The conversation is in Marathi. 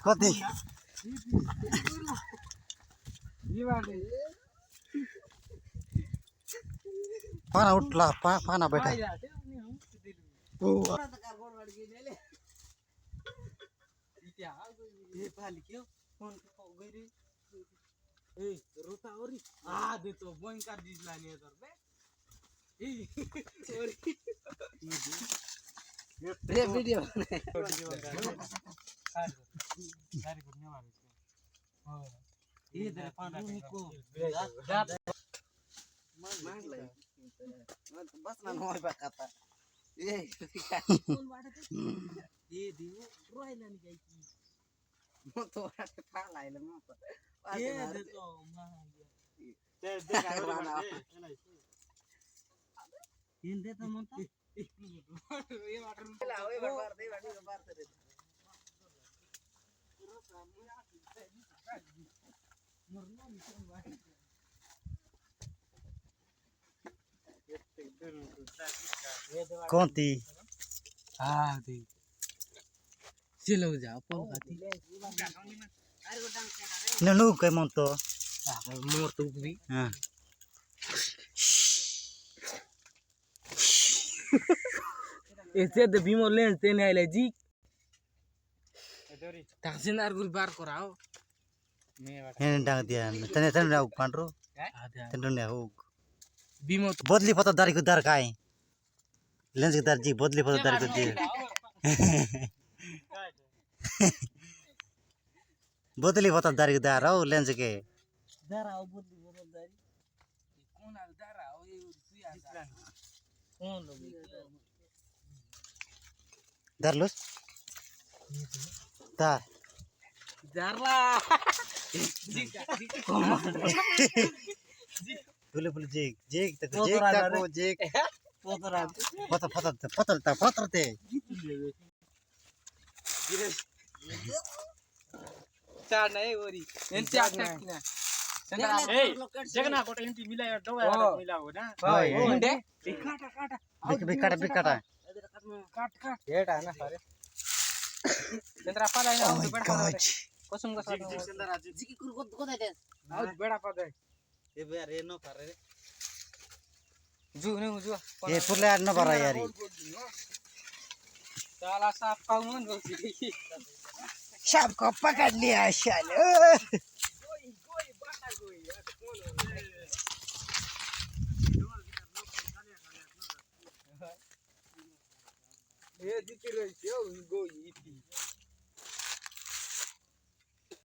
कति पाना उठला पाना बैठा देतो भयंकर दिसला नाही तर वीडियो बस ना नोय बकाता ये देऊ रोयला नाही काही मग तो फाल आयला मग देतो तीन देतो म्हणता कौन थी हाँ दी चलो जाओ पल खाती ननू के मन तो मोर तो भी हाँ ऐसे तो बीमो लेंस तेने आइले जी तासिन आरगुल बार कराओ ये डांग दिया तने तने ना पांड्रो तने ना हो बीमो बदली पता दारी को दार काई लेंस के दार जी बदली पता दारी को दे बदली पता दारी को दार हो लेंस के दाराओ बुद्धि बदलदारी कौन आ दाराओ ये तू आ कौन लोग दार लो दार दारला बोले बोले जेक तक जेक तक वो जेक पोतरा पतर ते चार नहीं ओरी इन चार टकना ए जगना कोटा इंटी मिला दवा मिला हो ना हाय इंडे काटा काटा बिकाटा काट काट ఏటా అన్న సరే चंद्रा पाला ना Oh my god कसम का साथ జికి కురు కొదైతే आज बेड़ा पा दे ఏ బే రేనో పరే जू ने जू ये पुरले न बरा यारी साला साफ पाऊन बोलती सब को पकड़ लिया शाले ये दिख रही है गोई इती